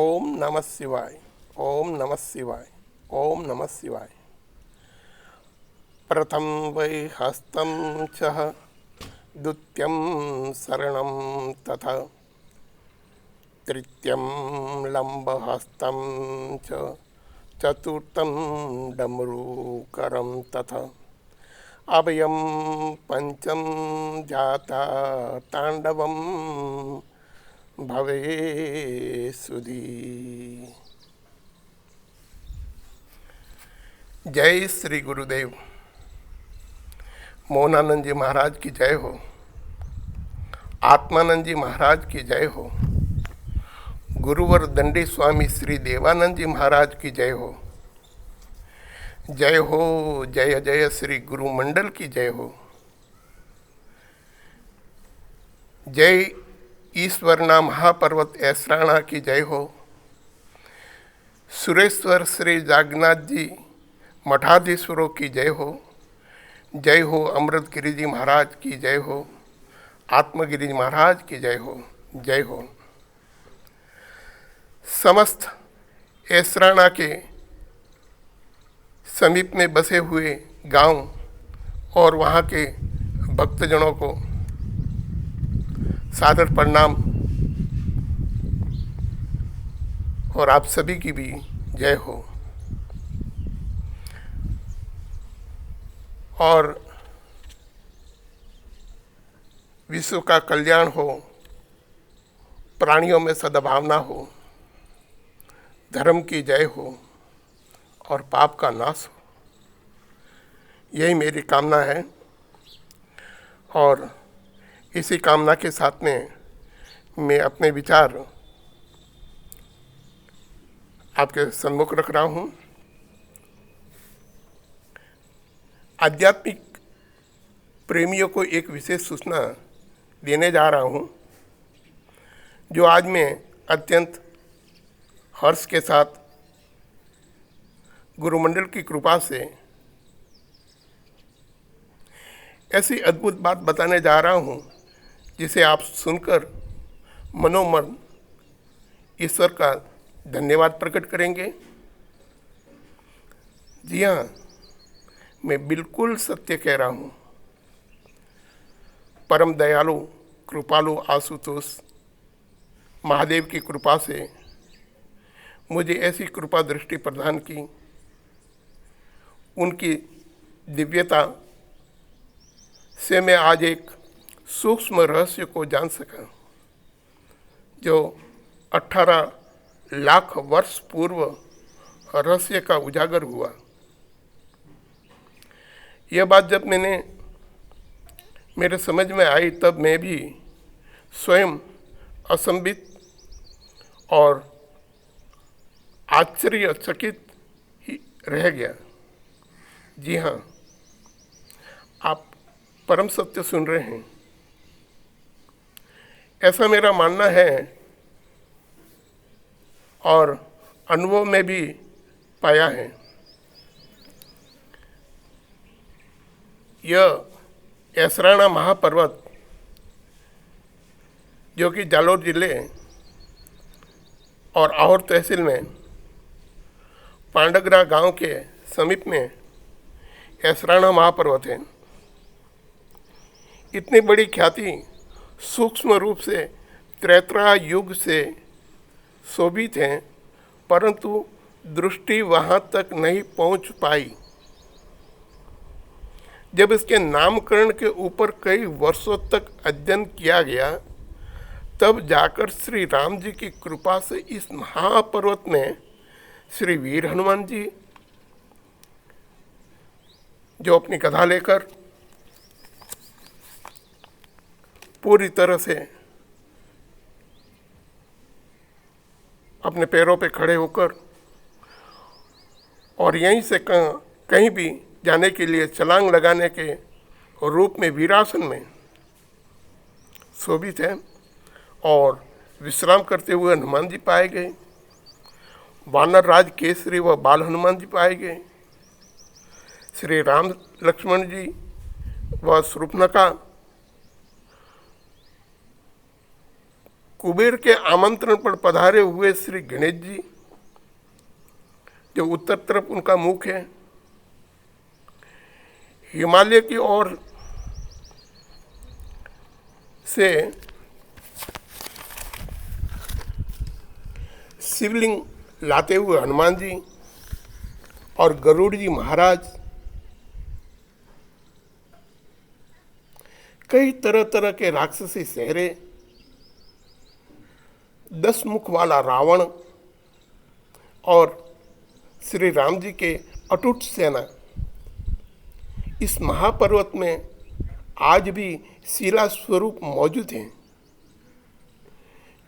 ओम नमः शिवाय। ओम नमः शिवाय। ओम नमः शिवाय। प्रथम वै हस्तं च द्वितीयं शरणं तथा तृतीयं लम्बहस्तं च चतुर्थं डमरूकरं तथा अभयं पंचम जाता तांडवं भवे सुधी। जय श्री गुरुदेव। मोहनानंद जी महाराज की जय हो। आत्मानंद जी महाराज की जय हो। गुरुवर दंडी स्वामी श्री देवानंद जी महाराज की जय हो। जय हो, जय जय श्री गुरु मंडल की जय हो। जय ईश्वरना महापर्वत ऐसराणा की जय हो। सुरेश्वर श्री जागन्नाथ जी मठाधीश्वरों की जय हो। जय हो अमृत गिरी जी महाराज की जय हो। आत्मगिरी जी महाराज की जय हो। जय हो। समस्त ऐसराणा के समीप में बसे हुए गांव और वहाँ के भक्तजनों को सादर प्रणाम और आप सभी की भी जय हो। और विश्व का कल्याण हो, प्राणियों में सद्भावना हो, धर्म की जय हो और पाप का नाश हो, यही मेरी कामना है। और इसी कामना के साथ में मैं अपने विचार आपके सम्मुख रख रहा हूँ। आध्यात्मिक प्रेमियों को एक विशेष सूचना देने जा रहा हूँ, जो आज मैं अत्यंत हर्ष के साथ गुरुमंडल की कृपा से ऐसी अद्भुत बात बताने जा रहा हूँ जिसे आप सुनकर मनोमन ईश्वर का धन्यवाद प्रकट करेंगे। जी हाँ, मैं बिल्कुल सत्य कह रहा हूँ। परम दयालु कृपालु आशुतोष महादेव की कृपा से मुझे ऐसी कृपा दृष्टि प्रदान की, उनकी दिव्यता से मैं आज एक सूक्ष्म रहस्य को जान सका, जो 18 लाख वर्ष पूर्व रहस्य का उजागर हुआ। यह बात जब मेरे समझ में आई, तब मैं भी स्वयं असंबित और आश्चर्यचकित ही रह गया। जी हाँ, आप परम सत्य सुन रहे हैं। ऐसा मेरा मानना है और अनुभव में भी पाया है। यह ऐसराणा महापर्वत, जो कि जालोर जिले और आहोर तहसील में पांडगरा गांव के समीप में ऐसराणा महापर्वत है। इतनी बड़ी ख्याति सूक्ष्म रूप से त्रेता युग से शोभित है, परंतु दृष्टि वहाँ तक नहीं पहुँच पाई। जब इसके नामकरण के ऊपर कई वर्षों तक अध्ययन किया गया, तब जाकर श्री राम जी की कृपा से इस महापर्वत में श्री वीर हनुमान जी, जो अपनी गदा लेकर पूरी तरह से अपने पैरों पे खड़े होकर और यहीं से कहीं भी जाने के लिए छलांग लगाने के रूप में वीरासन में शोभित है। और विश्राम करते हुए हनुमान जी पाए गए। वानर राज केसरी व बाल हनुमान जी पाए गए। श्री राम लक्ष्मण जी व शूर्पणखा कुबेर के आमंत्रण पर पधारे हुए श्री गणेश जी, जो उत्तर तरफ उनका मुख है, हिमालय की ओर से शिवलिंग लाते हुए हनुमान जी और गरुड़ जी महाराज कई तरह तरह के राक्षसी सेहरे, 10 मुख वाला रावण और श्री राम जी के अटूट सेना इस महापर्वत में आज भी शिला स्वरूप मौजूद हैं,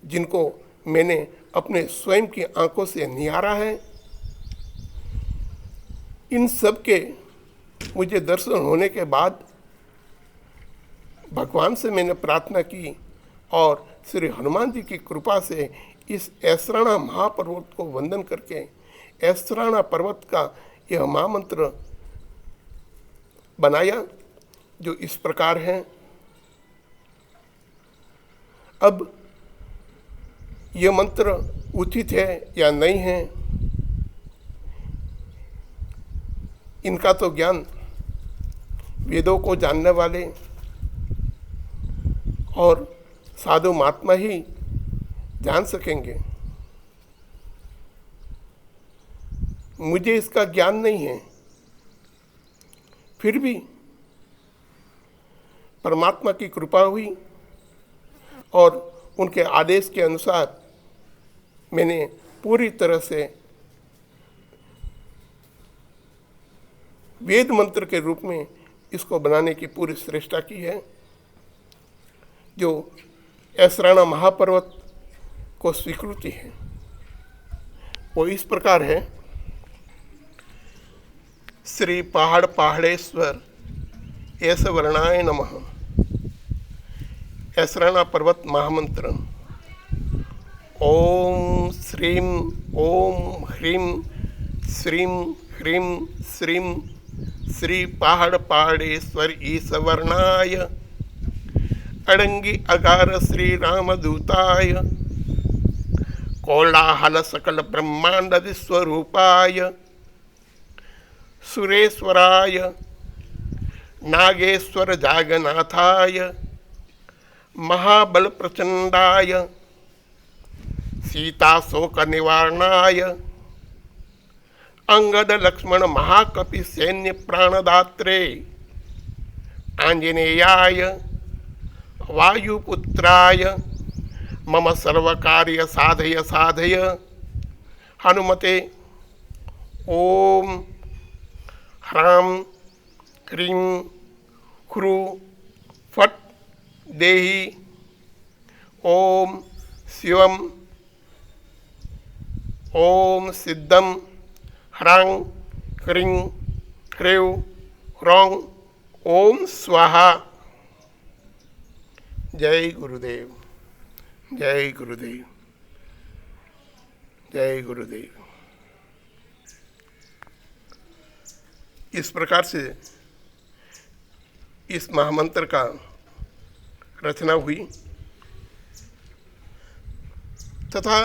जिनको मैंने अपने स्वयं की आंखों से निहारा है। इन सब के मुझे दर्शन होने के बाद भगवान से मैंने प्रार्थना की और श्री हनुमान जी की कृपा से इस ऐसराणा महापर्वत को वंदन करके ऐसराणा पर्वत का यह महामंत्र बनाया, जो इस प्रकार है। अब यह मंत्र उचित है या नहीं है, इनका तो ज्ञान वेदों को जानने वाले और साधु महात्मा ही जान सकेंगे। मुझे इसका ज्ञान नहीं है, फिर भी परमात्मा की कृपा हुई और उनके आदेश के अनुसार मैंने पूरी तरह से वेद मंत्र के रूप में इसको बनाने की पूरी श्रेष्ठता की है, जो ऐसराणा महापर्वत को स्वीकृति है। वो इस प्रकार है। श्री पहाड़ पहाड़ेश्वर ऐस वर्णाय नमः। ऐसराणा पर्वत महामंत्र। ओम श्रीम ओम ह्रीम श्रीम ह्रीम श्रीम श्री पहाड़ पहाड़ेश्वर ईश्वरनाय अड़ंगी अगार श्री रामदूताय कोलाहल सकल ब्रह्मांड विश्वरूपाय सुरेश्वराय नागेश्वर जागनाथाय महाबल प्रचंडाय सीता शोक निवारणाय अंगद लक्ष्मण महाकपि सैन्य प्राणदात्रे आंजनेयाय वायुपुत्राय मम सर्वकार्य साधय साधय हनुमते ओम ह्रां ह्रीं ह्रू फट् देहि ओम शिवम ओम सिद्धम ह्रां ह्रीं ह्रीं ह्रौं ओम स्वाहा। जय गुरुदेव, जय गुरुदेव, जय गुरुदेव। इस प्रकार से इस महामंत्र का रचना हुई तथा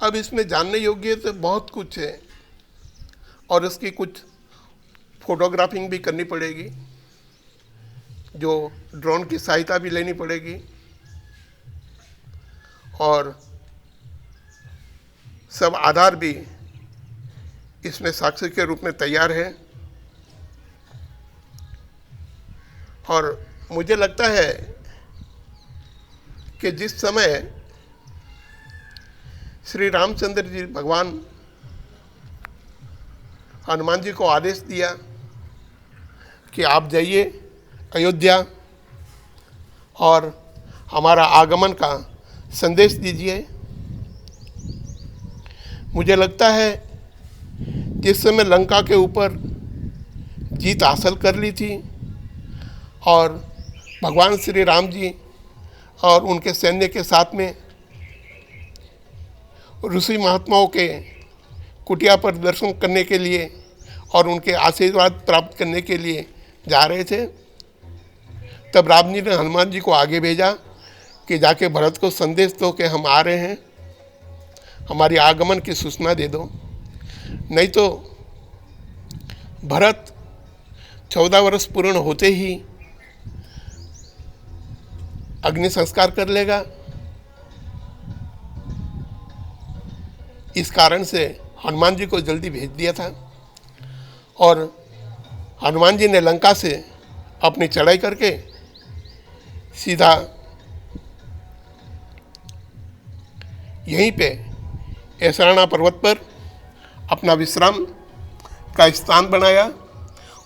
अब इसमें जानने योग्य तो बहुत कुछ है और इसकी कुछ फोटोग्राफिंग भी करनी पड़ेगी, जो ड्रोन की सहायता भी लेनी पड़ेगी और सब आधार भी इसमें साक्ष्य के रूप में तैयार है। और मुझे लगता है कि जिस समय श्री रामचंद्र जी भगवान हनुमान जी को आदेश दिया कि आप जाइए अयोध्या और हमारा आगमन का संदेश दीजिए, मुझे लगता है जिस समय लंका के ऊपर जीत हासिल कर ली थी और भगवान श्री राम जी और उनके सैन्य के साथ में ऋषि महात्माओं के कुटिया पर दर्शन करने के लिए और उनके आशीर्वाद प्राप्त करने के लिए जा रहे थे, तब राम जी ने हनुमान जी को आगे भेजा कि जाके भरत को संदेश दो कि हम आ रहे हैं, हमारी आगमन की सूचना दे दो, नहीं तो भरत 14 वर्ष पूर्ण होते ही अग्नि संस्कार कर लेगा। इस कारण से हनुमान जी को जल्दी भेज दिया था और हनुमान जी ने लंका से अपनी चढ़ाई करके सीधा यहीं पे ऐसराना पर्वत पर अपना विश्राम का स्थान बनाया।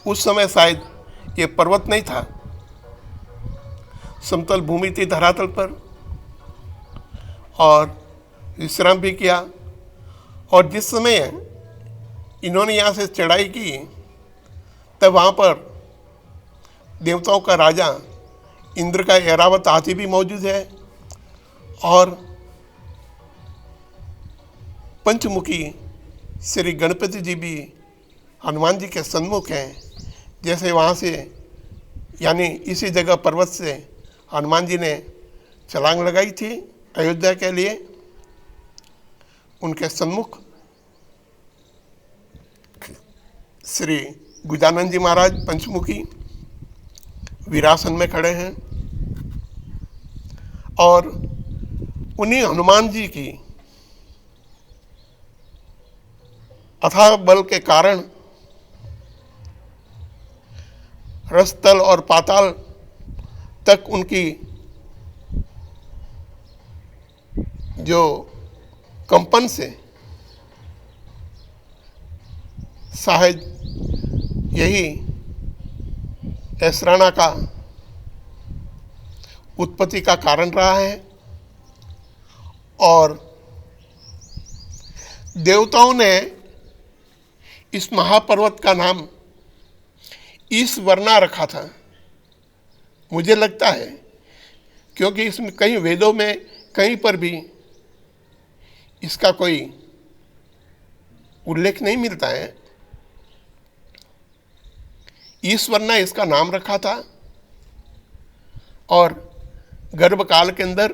उस समय शायद ये पर्वत नहीं था, समतल भूमि थी धरातल पर, और विश्राम भी किया। और जिस समय इन्होंने यहाँ से चढ़ाई की तब वहाँ पर देवताओं का राजा इंद्र का ऐरावत हाथी भी मौजूद है और पंचमुखी श्री गणपति जी भी हनुमान जी के सन्मुख हैं। जैसे वहाँ से यानी इसी जगह पर्वत से हनुमान जी ने छलांग लगाई थी अयोध्या के लिए, उनके सन्मुख श्री गजानन जी महाराज पंचमुखी वीरासन में खड़े हैं और उन्हीं हनुमान जी की अथाह बल के कारण रसतल और पाताल तक उनकी जो कंपन से शायद यही ऐसराना का उत्पत्ति का कारण रहा है। और देवताओं ने इस महापर्वत का नाम ईसवर्णा रखा था, मुझे लगता है, क्योंकि इसमें कहीं वेदों में कहीं पर भी इसका कोई उल्लेख नहीं मिलता है। ईसवर्णा इसका नाम रखा था और गर्भकाल के अंदर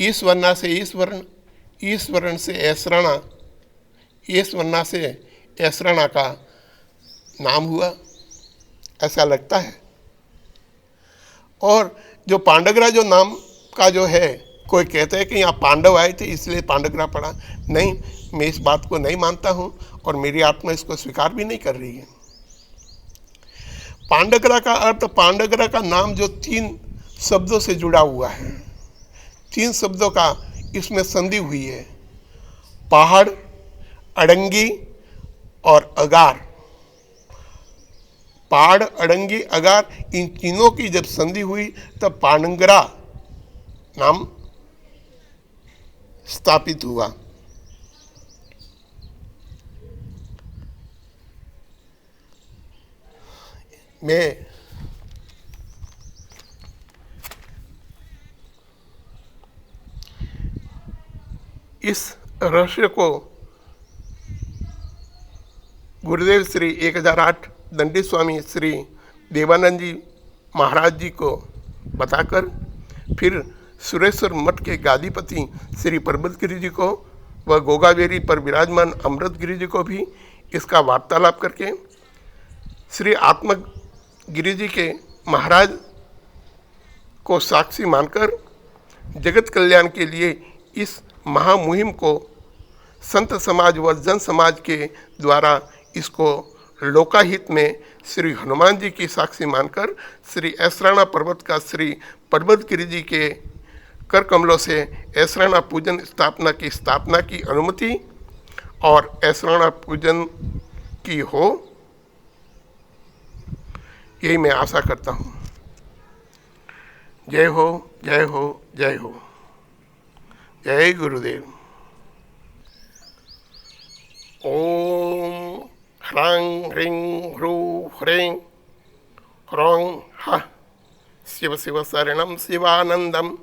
ईसवर्णा से ईश्वरण, ईश्वरण से ऐसराना, ईसवर्णा से ऐसराना का नाम हुआ, ऐसा लगता है। और जो पांडगरा जो नाम का जो है, कोई कहते हैं कि यहाँ पांडव आए थे इसलिए पांडगरा पड़ा। नहीं, मैं इस बात को नहीं मानता हूँ और मेरी आत्मा इसको स्वीकार भी नहीं कर रही है। पांडगरा का अर्थ, पांडगरा का नाम जो 3 शब्दों से जुड़ा हुआ है, 3 शब्दों का इसमें संधि हुई है, पहाड़, अड़ंगी और अगार। पहाड़, अड़ंगी, अगार, इन तीनों की जब संधि हुई तब पांडगरा नाम स्थापित हुआ। मैं इस रहस्य को गुरुदेव श्री 1008 दंडी स्वामी श्री देवानंद जी महाराज जी को बताकर फिर सुरेश्वर मठ के गादीपति श्री पर्वत गिरी जी को व गोगावेरी पर विराजमान अमृत गिरी जी को भी इसका वार्तालाप करके श्री आत्मगिरी जी के महाराज को साक्षी मानकर जगत कल्याण के लिए इस महामुहिम को संत समाज व जन समाज के द्वारा इसको लोकाहित में श्री हनुमान जी की साक्षी मानकर श्री ऐसराना पर्वत का श्री पर्वत गिरी जी के कर कमलों से ऐसराना पूजन स्थापना की अनुमति और ऐसराना पूजन की हो, यही मैं आशा करता हूँ। जय हो, जय हो, जय हो। जय गुरुदेव। ओम ह्रां ह्रीं ह्रूं ह्रीं ह्रौं ह शिव शिव शरणं शिवानंदम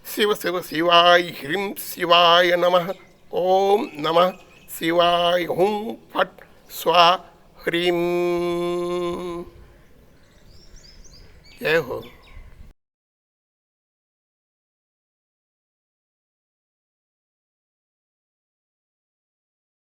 शिव शिव शिवाय ह्रीं शिवाय नमः। ओम नमः शिवाय हुं फट स्वा ह्रीं। जय हो।